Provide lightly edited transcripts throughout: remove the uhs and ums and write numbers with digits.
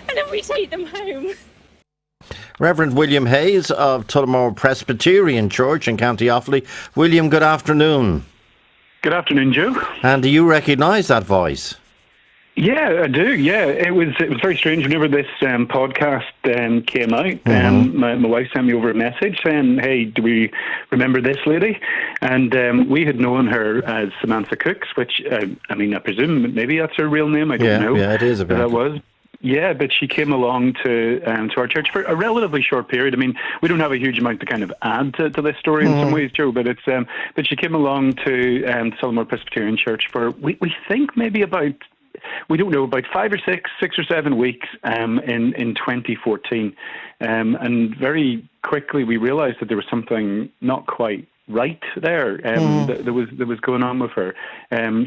and then we take them home. Reverend William Hayes of Tullamore Presbyterian Church in County Offaly. William, good afternoon. Good afternoon, Joe. And do you recognise that voice? Yeah, I do. Yeah, it was very strange. Whenever this podcast came out, my wife sent me over a message saying, "Hey, do we remember this lady?" And we had known her as Samantha Cooks, which I presume maybe that's her real name. I don't know. Yeah, it is. That was. Yeah, but she came along to our church for a relatively short period. I mean, we don't have a huge amount to kind of add to this story in some ways, Joe. But it's but she came along to Tullamore Presbyterian Church for we think maybe about. We don't know, about 5 or 6 or 7 weeks in 2014. And very quickly we realised that there was something not quite right there that was going on with her.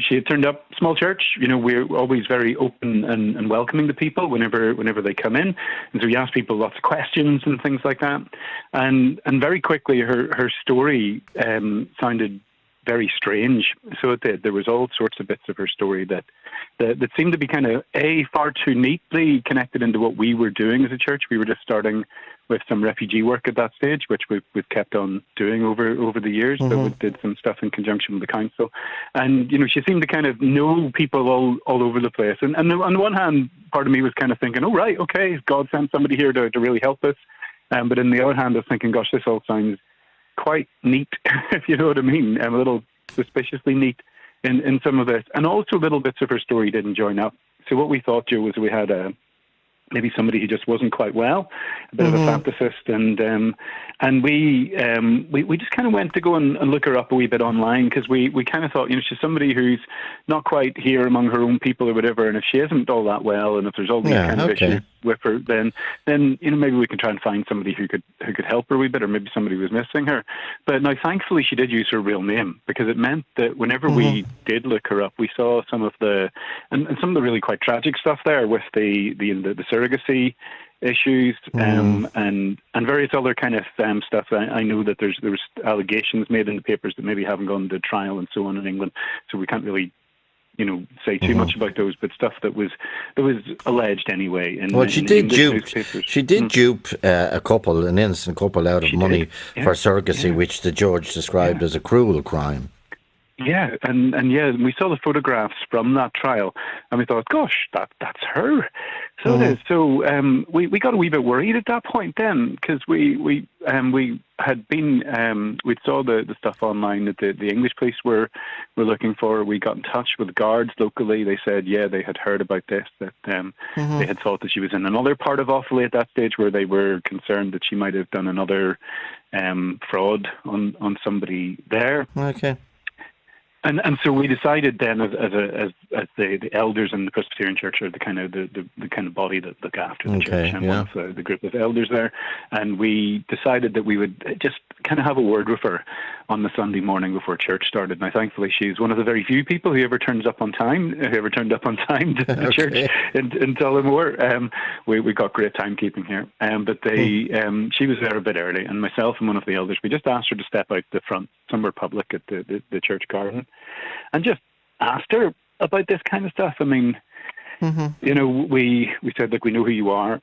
She had turned up, small church, we're always very open and welcoming to people whenever they come in. And so we asked people lots of questions and things like that. And very quickly her story sounded very strange. So it did. There was all sorts of bits of her story that seemed to be kind of far too neatly connected into what we were doing as a church. We were just starting with some refugee work at that stage, which we've kept on doing over the years. So we did some stuff in conjunction with the council, and she seemed to kind of know people all over the place. And on the one hand, part of me was kind of thinking, oh right, okay, God sent somebody here to really help us. But on the other hand, I was thinking, gosh, this all sounds quite neat, if you know what I mean. A little suspiciously neat in some of this. And also little bits of her story didn't join up. So what we thought, Joe, was we had maybe somebody who just wasn't quite well, a bit of a fantasist, and we just kind of went to go and look her up a wee bit online, because we kind of thought, she's somebody who's not quite here among her own people or whatever, and if she isn't all that well, and if there's all these kind of issues with her, then maybe we can try and find somebody who could help her a wee bit, or maybe somebody was missing her. But now thankfully she did use her real name, because it meant that whenever we did look her up, we saw some of the really quite tragic stuff there with the surrogacy issues and various other kind of stuff. I know that there was allegations made in the papers that maybe haven't gone to trial and so on in England, so we can't really say too much about those, but stuff that was alleged anyway. She did dupe an innocent couple out of money for surrogacy, which the judge described as a cruel crime. Yeah, and we saw the photographs from that trial, and we thought, gosh, that's her. So it is. So we got a wee bit worried at that point then, because we had been we saw the stuff online that the English police were looking for. We got in touch with the guards locally. They said, they had heard about this, that they had thought that she was in another part of Offaly at that stage, where they were concerned that she might have done another fraud on somebody there. Okay. And so we decided then, as the elders in the Presbyterian Church are the kind of body that look after the church, and one of the group of elders there, and we decided that we would just kind of have a word with her on the Sunday morning before church started. Now, thankfully, she's one of the very few people who ever turned up on time to the church in Tullamore. We got great timekeeping here, but she was there a bit early, and myself and one of the elders, we just asked her to step out the front, somewhere public at the church garden, and just asked her about this kind of stuff. I mean, we said, look, we know who you are.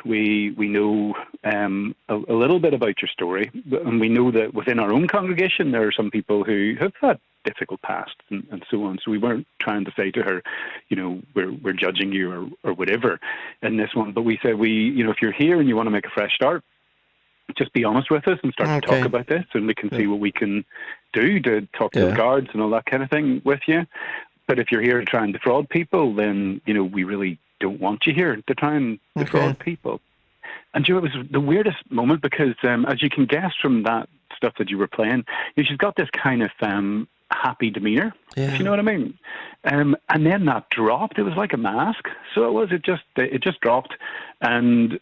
We know a little bit about your story, and we know that within our own congregation there are some people who have had difficult pasts and so on. So we weren't trying to say to her, we're judging you or whatever in this one. But we said, if you're here and you want to make a fresh start, just be honest with us and start to talk about this, and we can see what we can do to talk to the guards and all that kind of thing with you. But if you're here to try and defraud people, then, we really don't want you here to try and defraud people. And Joe, it was the weirdest moment, because as you can guess from that stuff that you were playing, she's got this kind of happy demeanour, if you know what I mean. And then that dropped. It was like a mask. So it just dropped, and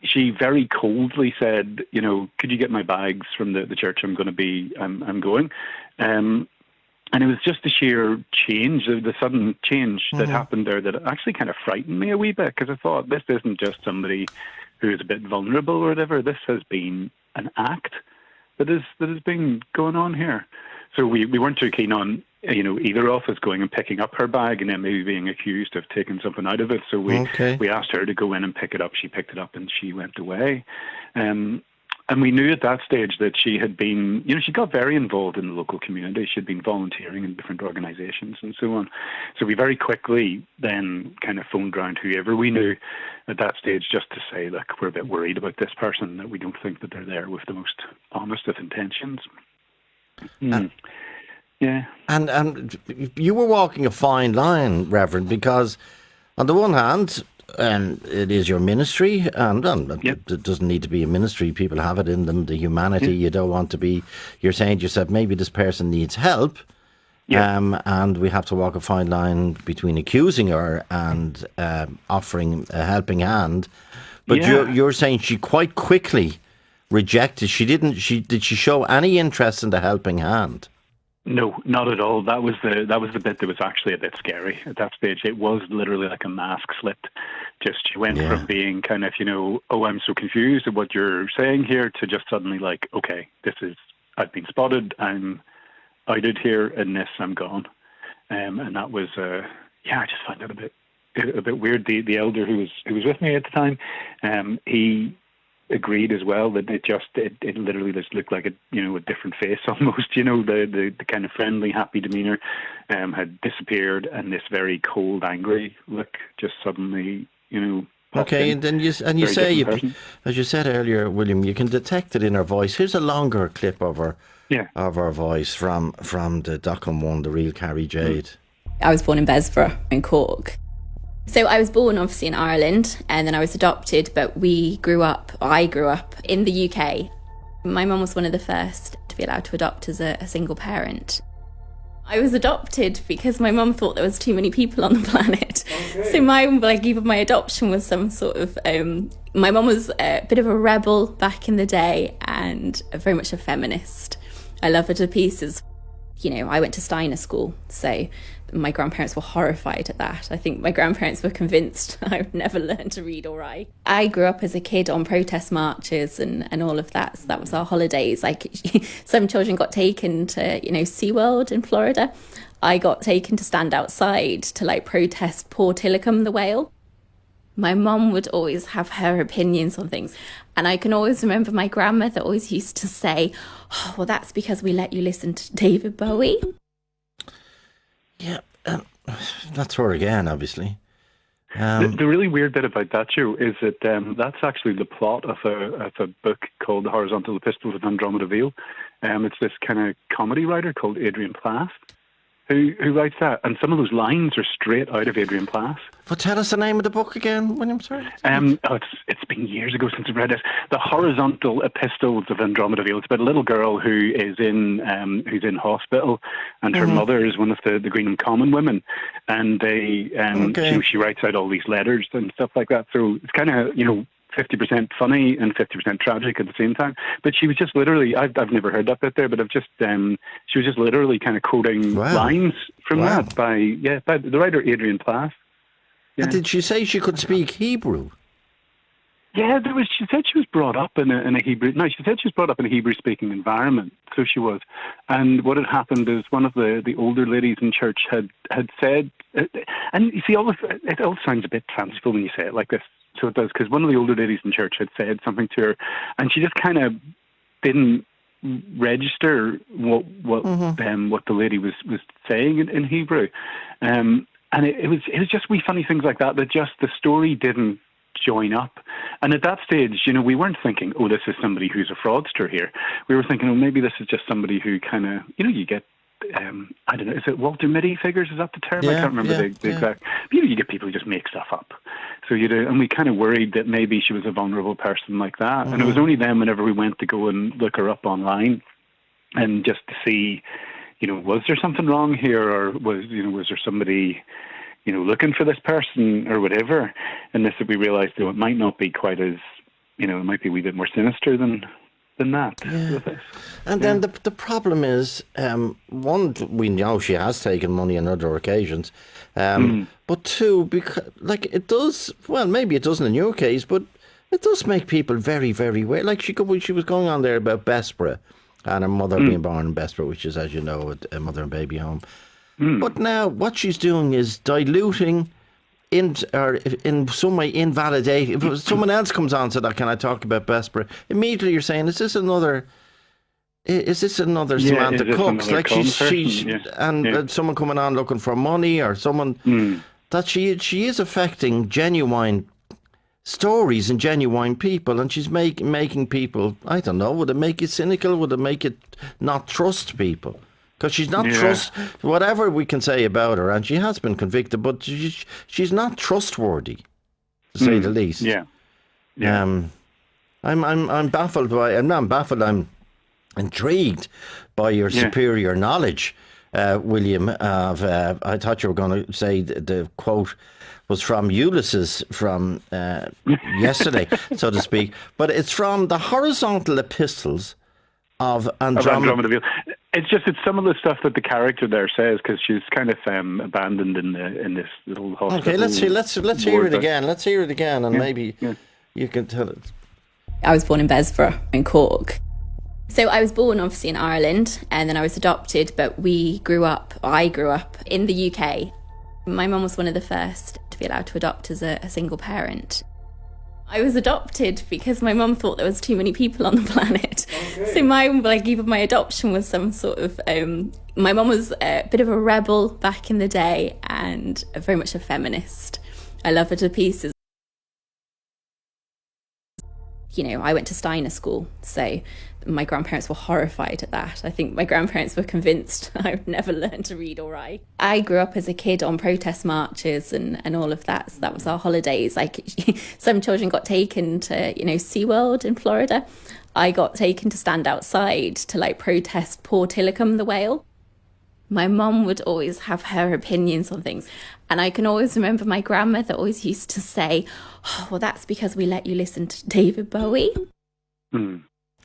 she very coldly said, could you get my bags from the church I'm going? And it was just the sheer change, the sudden change that happened there, that actually kind of frightened me a wee bit, because I thought, this isn't just somebody who is a bit vulnerable or whatever. This has been an act that has been going on here. So we weren't too keen on either of us going and picking up her bag and then maybe being accused of taking something out of it. So we asked her to go in and pick it up. She picked it up and she went away. And we knew at that stage that she had been, she got very involved in the local community. She'd been volunteering in different organisations and so on. So we very quickly then kind of phoned round whoever we knew at that stage just to say, look, we're a bit worried about this person, that we don't think that they're there with the most honest of intentions. Yeah. And you were walking a fine line, Reverend, because on the one hand, it is your ministry, and it doesn't need to be a ministry. People have it in them, the humanity. You don't want to be, you're saying to yourself, maybe this person needs help. And we have to walk a fine line between accusing her and offering a helping hand. But you're saying she quite quickly rejected. Did she show any interest in the helping hand? No, not at all. That was the bit that was actually a bit scary at that stage. It was literally like a mask slipped. Just she went from being kind of, oh, I'm so confused at what you're saying here, to just suddenly like, okay, I've been spotted, I'm outed here, and this, I'm gone. And that was, I just find that a bit weird. The elder who was with me at the time, he agreed as well that it literally just looked like a different face almost. The kind of friendly, happy demeanour had disappeared, and this very cold, angry look just suddenly Okay, and then you say, as you said earlier, William, you can detect it in her voice. Here's a longer clip of her voice from the Dockham one, the real Carrie Jade. I was born in Besborough in Cork. So I was born obviously in Ireland, and then I was adopted, but I grew up in the UK. My mum was one of the first to be allowed to adopt as a single parent. I was adopted because my mum thought there was too many people on the planet. Okay. So even my adoption was some sort of, my mum was a bit of a rebel back in the day and very much a feminist. I love her to pieces. I went to Steiner School, so my grandparents were horrified at that. I think my grandparents were convinced I would never learn to read or write. I grew up as a kid on protest marches and all of that, so that was our holidays. Like, some children got taken to, SeaWorld in Florida. I got taken to stand outside to protest Port Illicum, the whale. My mum would always have her opinions on things. And I can always remember my grandmother always used to say, oh, well, that's because we let you listen to David Bowie. Yeah, that's her again, obviously. The really weird bit about that, Joe, is that that's actually the plot of a book called The Horizontal Epistles of Andromeda Vale. It's this kind of comedy writer called Adrian Plath who writes that, and some of those lines are straight out of Adrian Plath. But tell us the name of the book again, William, sorry. It's been years ago since I've read it. The Horizontal Epistles of Andromeda Vale. It's about a little girl who is in hospital, and her mother is one of the Greenham Common women, and she writes out all these letters and stuff like that. So it's kind of 50% funny and 50% tragic at the same time. But she was just literally, I've never heard that bit there, but she was just literally kind of quoting lines from that by the writer Adrian Plath. Yeah. And did she say she could speak Hebrew? Yeah, she said she was brought up in a Hebrew. No, she said she was brought up in a Hebrew-speaking environment. So she was. And what had happened is one of the older ladies in church had said, and you see, it all sounds a bit fanciful when you say it like this. So it does, because one of the older ladies in church had said something to her, and she just kind of didn't register what the lady was saying in Hebrew, and it was just wee funny things like that just the story didn't join up. And at that stage, we weren't thinking, oh, this is somebody who's a fraudster here. We were thinking, oh, maybe this is just somebody who kind of, you get. I don't know, is it Walter Mitty figures? Is that the term? I can't remember the exact. You get people who just make stuff up. So and we kind of worried that maybe she was a vulnerable person like that. And it was only then, whenever we went to go and look her up online, and just to see, was there something wrong here, or was there somebody, looking for this person or whatever? And this, we realised, it might not be quite as, it might be a wee bit more sinister than that. Yeah. And then the problem is, one, we know she has taken money on other occasions, but two, because it does, well, maybe it doesn't in your case, but it does make people very, very weird. Like she was going on there about Bessborough and her mother being born in Bessborough, which is, as you know, a mother and baby home. But now what she's doing is diluting, in some way invalidating. If someone else comes on and said, "Can I talk about Bessborough?" Immediately you're saying, "Is this another Samantha Cooks?" Like someone coming on looking for money, or someone that she is affecting genuine stories and genuine people, and she's making people. I don't know. Would it make you cynical? Would it make it not trust people? Because she's not whatever we can say about her, and she has been convicted, but she's not trustworthy, to say the least. I'm baffled by. I'm not baffled. I'm intrigued by your superior knowledge, William. I thought you were going to say the quote was from Ulysses from yesterday, so to speak, but it's from the horizontal epistles of Andromeda. It's some of the stuff that the character there says, because she's kind of abandoned in this little hospital. Okay, let's hear it again. Let's hear it again, and maybe you can tell it. I was born in Bessborough in Cork. So I was born obviously in Ireland, and then I was adopted, but I grew up in the UK. My mum was one of the first to be allowed to adopt as a single parent. I was adopted because my mum thought there was too many people on the planet. Okay. So my adoption was some sort of, my mum was a bit of a rebel back in the day, and very much a feminist. I love her to pieces. I went to Steiner school, so my grandparents were horrified at that. I think my grandparents were convinced I would never learn to read or write. I grew up as a kid on protest marches and all of that, so that was our holidays. Like, some children got taken to, SeaWorld in Florida. I got taken to stand outside to protest Port Illicum, the whale. My mum would always have her opinions on things. And I can always remember my grandmother always used to say, "Oh, well, that's because we let you listen to David Bowie."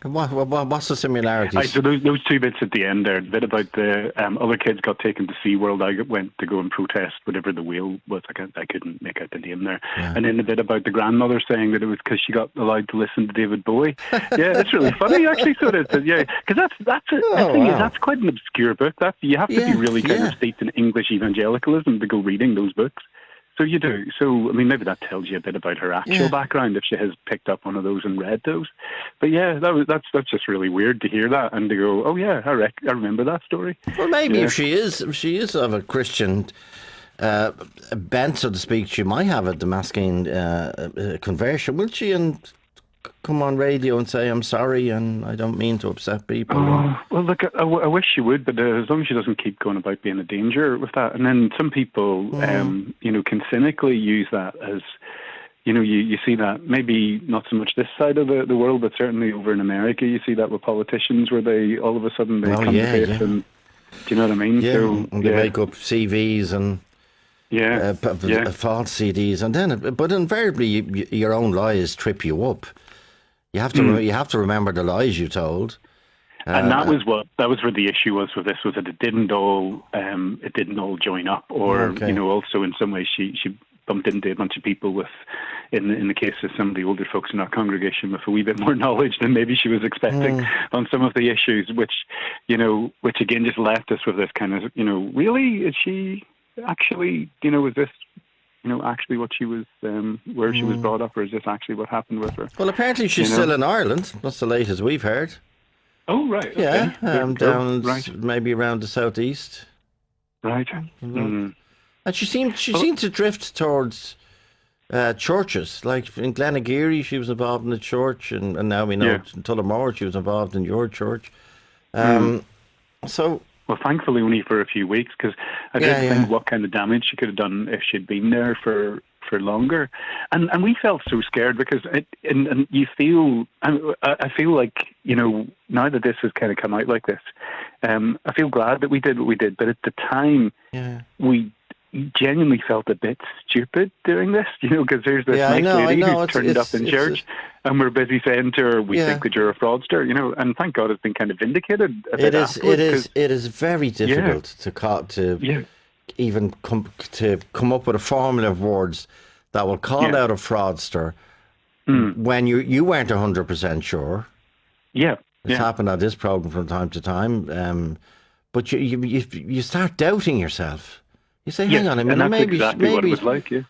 What's the similarities? So those two bits at the end there, the bit about the other kids got taken to SeaWorld. I went to go and protest whatever the whale was. I couldn't make out the name there. Yeah. And then the bit about the grandmother saying that it was because she got allowed to listen to David Bowie. Yeah, it's really funny actually. So it is. Yeah, because that's quite an obscure book. You have to be really kind of steeped in English evangelicalism to go reading those books. So you do. So, I mean, maybe that tells you a bit about her actual background, if she has picked up one of those and read those. But yeah, that's just really weird to hear that and to go, oh yeah, I remember that story. Well, maybe if she is of a Christian bent, so to speak, she might have a Damascene conversion, will she? And come on radio and say, "I'm sorry and I don't mean to upset people." Well, look, I wish she would, but as long as she doesn't keep going about being a danger with that. And then some people, can cynically use that as, you see that maybe not so much this side of the world, but certainly over in America, you see that with politicians where they all of a sudden come to face and, do you know what I mean? Yeah, so, and they make up CVs and false CDs, and then, but invariably your own lies trip you up. You have to remember the lies you told. And that was where the issue was with this, was that it didn't all join up, or also in some ways she bumped into a bunch of people with, in the case of some of the older folks in our congregation, with a wee bit more knowledge than maybe she was expecting on some of the issues, which again just left us with this kind of, really, is she actually, is this actually what she was, where she was brought up, or is this actually what happened with her? Well, apparently she's still in Ireland. That's the latest we've heard. Oh, right. Yeah, down maybe around the southeast. Right. And she seemed to drift towards churches. Like in Glenageary, she was involved in the church, and now we know in Tullamore she was involved in your church. So. Well, thankfully only for a few weeks, because I did think what kind of damage she could have done if she'd been there for longer, and we felt so scared because and you feel, I feel like now that this has kind of come out like this, I feel glad that we did what we did, but at the time we genuinely felt a bit stupid doing this, because there's this nice lady who's turned up in church, and we're busy saying to her, we think that you're a fraudster, and thank God it's been kind of vindicated. It is very difficult to even come up with a formula of words that will call out a fraudster when you weren't 100% sure. Yeah. It's happened on this program from time to time. but you start doubting yourself. You say, Yes, hang on a minute, and that's maybe exactly what it was like. Yeah.